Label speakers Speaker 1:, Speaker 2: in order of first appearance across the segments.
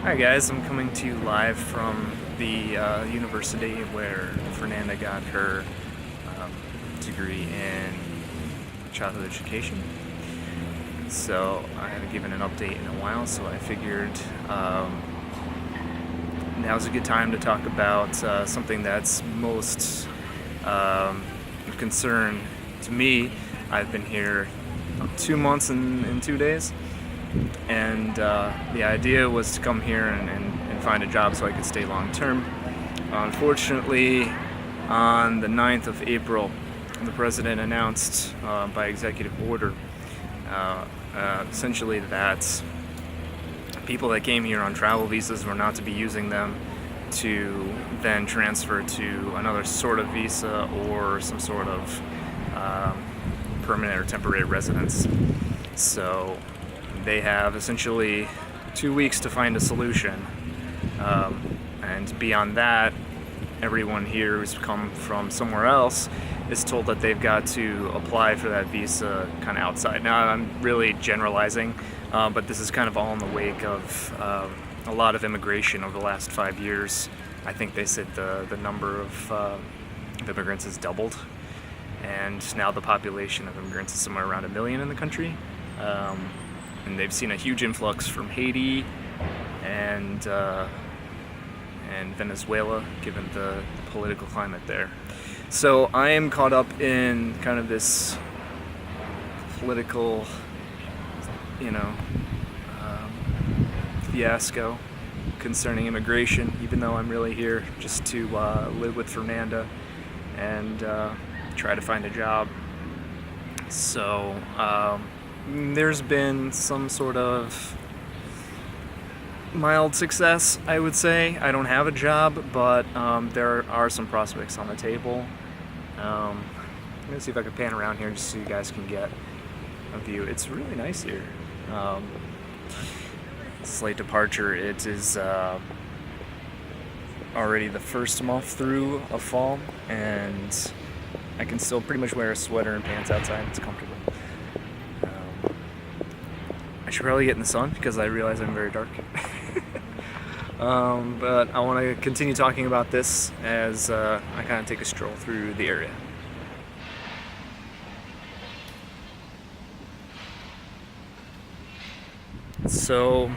Speaker 1: Hi guys, I'm coming to you live from the university where Fernanda got her degree in childhood education. So I haven't given an update in a while, so I figured now's a good time to talk about something that's most of concern to me. I've been here 2 months and 2 days. And the idea was to come here and find a job so I could stay long term. Unfortunately, on the 9th of April, the president announced by executive order essentially that people that came here on travel visas were not to be using them to then transfer to another sort of visa or some sort of permanent or temporary residence. So they have essentially 2 weeks to find a solution, and beyond that, everyone here who's come from somewhere else is told that they've got to apply for that visa kind of outside. Now, I'm really generalizing, but this is kind of all in the wake of a lot of immigration over the last 5 years. I think they said the number of immigrants has doubled, and now the population of immigrants is somewhere around 1 million in the country. And they've seen a huge influx from Haiti and Venezuela, given the political climate there. So I am caught up in kind of this political, fiasco concerning immigration, even though I'm really here just to live with Fernanda and try to find a job. So there's been some sort of mild success, I would say. I don't have a job, but there are some prospects on the table. I'm gonna see if I can pan around here just so you guys can get a view. It's really nice here. Slight departure. It is already the first month through of fall, and I can still pretty much wear a sweater and pants outside. It's comfortable. I should probably get in the sun because I realize I'm very dark. But I want to continue talking about this as I kind of take a stroll through the area. So,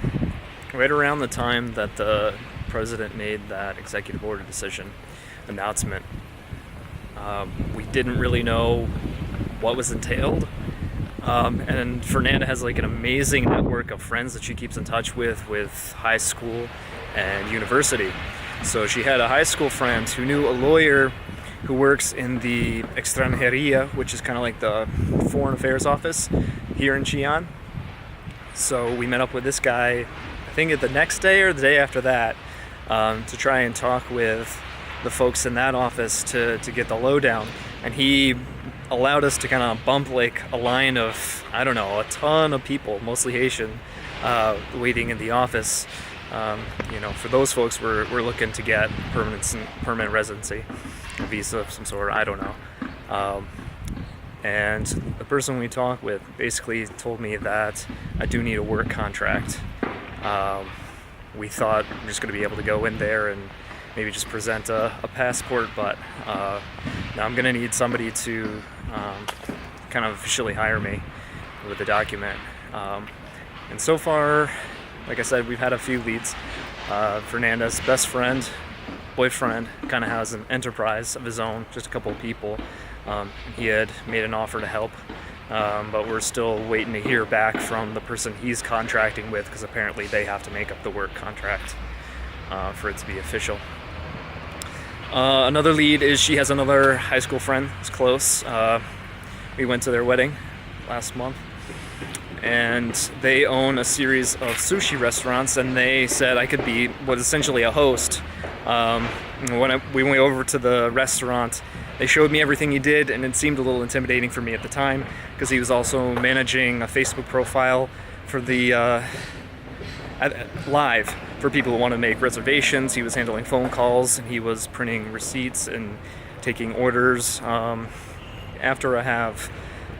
Speaker 1: right around the time that the president made that executive order announcement, we didn't really know what was entailed. And Fernanda has like an amazing network of friends that she keeps in touch with high school and university. So she had a high school friend who knew a lawyer who works in the extranjería, which is kind of like the foreign affairs office here in Chillán. So we met up with this guy, I think the next day or the day after that, to try and talk with the folks in that office to get the lowdown. And he allowed us to kind of bump like a line of, I don't know, a ton of people, mostly Haitian, waiting in the office. For those folks, we're looking to get permanent residency, a visa of some sort, I don't know. And the person we talked with basically told me that I do need a work contract. We thought we're just going to be able to go in there and maybe just present a passport, but now I'm going to need somebody to kind of officially hire me with a document. And so far, like I said, we've had a few leads. Fernanda's best friend, boyfriend, kind of has an enterprise of his own, just a couple of people. He had made an offer to help, but we're still waiting to hear back from the person he's contracting with, because apparently they have to make up the work contract for it to be official. Another lead is she has another high school friend who's close. We went to their wedding last month, and they own a series of sushi restaurants, and they said I could be what is essentially a host. When we went over to the restaurant, they showed me everything he did, and it seemed a little intimidating for me at the time, because he was also managing a Facebook profile for the live for people who want to make reservations. He was handling phone calls, and he was printing receipts and taking orders. After I have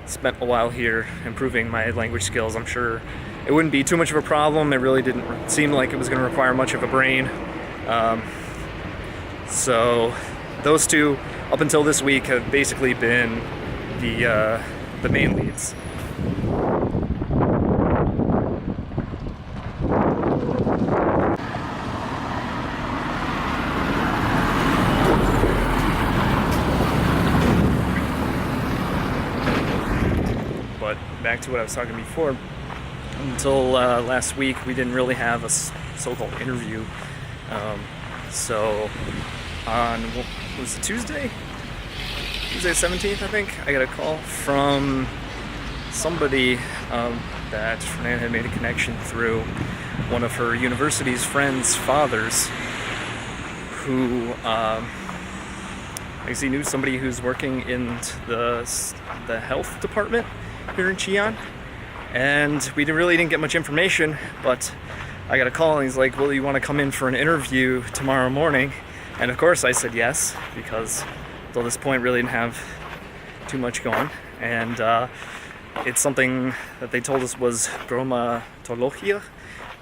Speaker 1: spent a while here improving my language skills. I'm sure it wouldn't be too much of a problem. It really didn't seem like it was going to require much of a brain. So those two, up until this week, have basically been the main leads. But back to what I was talking before, until last week we didn't really have a so-called interview. So on, what was it, Tuesday the 17th, I think, I got a call from somebody that Fernanda had made a connection through one of her university's friends' fathers, who I guess he knew somebody who's working in the health department here in Chillán, and we really didn't get much information, but I got a call and he's like, well, you want to come in for an interview tomorrow morning? And of course I said yes, because till this point really didn't have too much going. And it's something that they told us was bromatologia,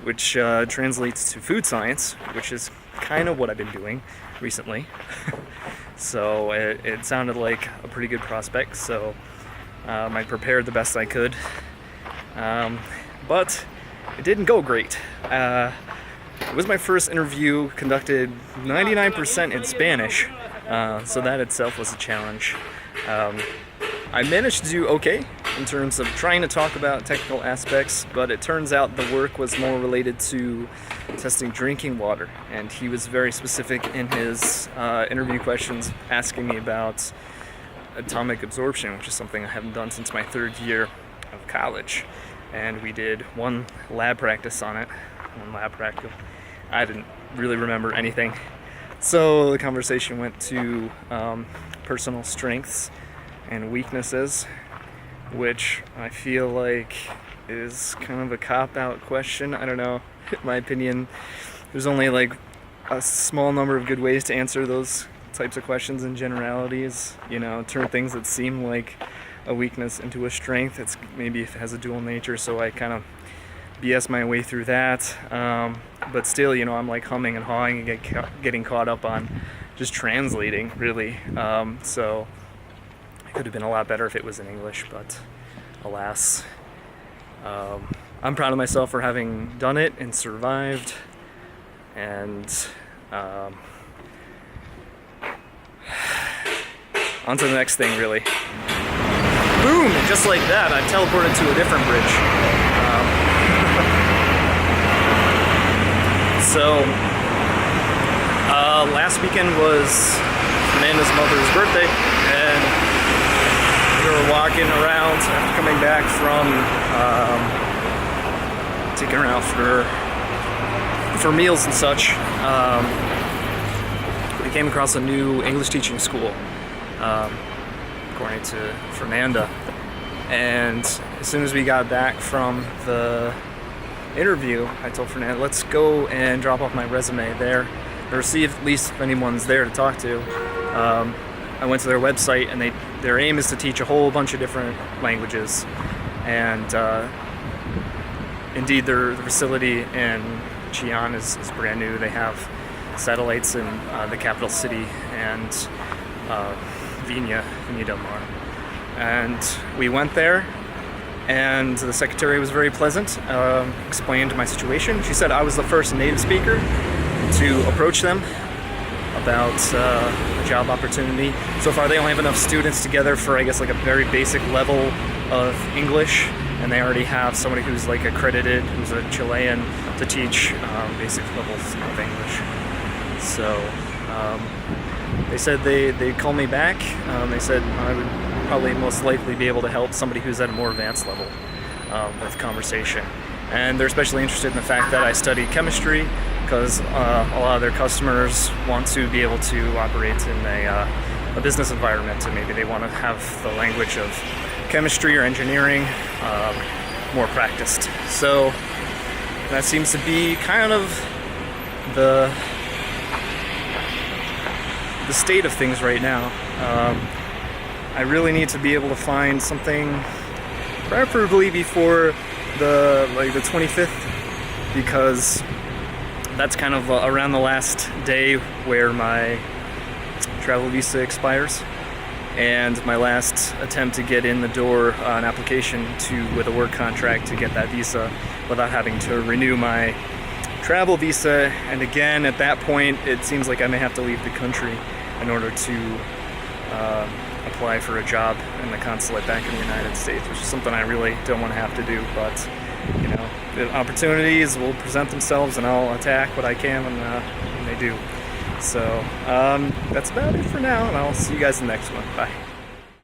Speaker 1: which translates to food science, which is kind of what I've been doing recently. So it sounded like a pretty good prospect, so I prepared the best I could. But it didn't go great. It was my first interview, conducted 99% in Spanish, so that itself was a challenge. I managed to do okay in terms of trying to talk about technical aspects, but it turns out the work was more related to testing drinking water, and he was very specific in his interview questions, asking me about atomic absorption, which is something I haven't done since my third year of college. And we did one lab practice on it, I didn't really remember anything. So the conversation went to personal strengths and weaknesses, which I feel like is kind of a cop-out question. I don't know, in my opinion, there's only like a small number of good ways to answer those types of questions in generalities. You know, turn things that seem like a weakness into a strength. It's maybe if it has a dual nature, so I kind of BS my way through that. But still, you know, I'm like humming and hawing and getting caught up on just translating, really. So it could have been a lot better if it was in English, but alas. I'm proud of myself for having done it and survived. And on to the next thing, really. Boom! Just like that, I teleported to a different bridge. So, last weekend was Amanda's mother's birthday, and we were walking around after coming back from taking her out for meals and such. We came across a new English teaching school, according to Fernanda. And as soon as we got back from the interview, I told Fernanda, let's go and drop off my resume there, or see if at least if anyone's there to talk to. I went to their website, and their aim is to teach a whole bunch of different languages. And indeed, their facility in Chillán is brand new. They have satellites in the capital city and Viña del Mar. And we went there, and the secretary was very pleasant, explained my situation. She said I was the first native speaker to approach them about a job opportunity. So far they only have enough students together for, I guess, like a very basic level of English, and they already have somebody who's like accredited, who's a Chilean, to teach basic levels of English. So they said they'd call me back. They said I would probably most likely be able to help somebody who's at a more advanced level with conversation. And they're especially interested in the fact that I studied chemistry, because a lot of their customers want to be able to operate in a business environment, and maybe they want to have the language of chemistry or engineering more practiced. So that seems to be kind of the state of things right now. I really need to be able to find something, preferably before the 25th, because that's kind of around the last day where my travel visa expires, and my last attempt to get in the door an application with a work contract to get that visa without having to renew my travel visa. And again, at that point, it seems like I may have to leave the country in order to apply for a job in the consulate back in the United States, which is something I really don't want to have to do. But you know, the opportunities will present themselves, and I'll attack what I can when they do. So that's about it for now, and I'll see you guys in the next one. Bye.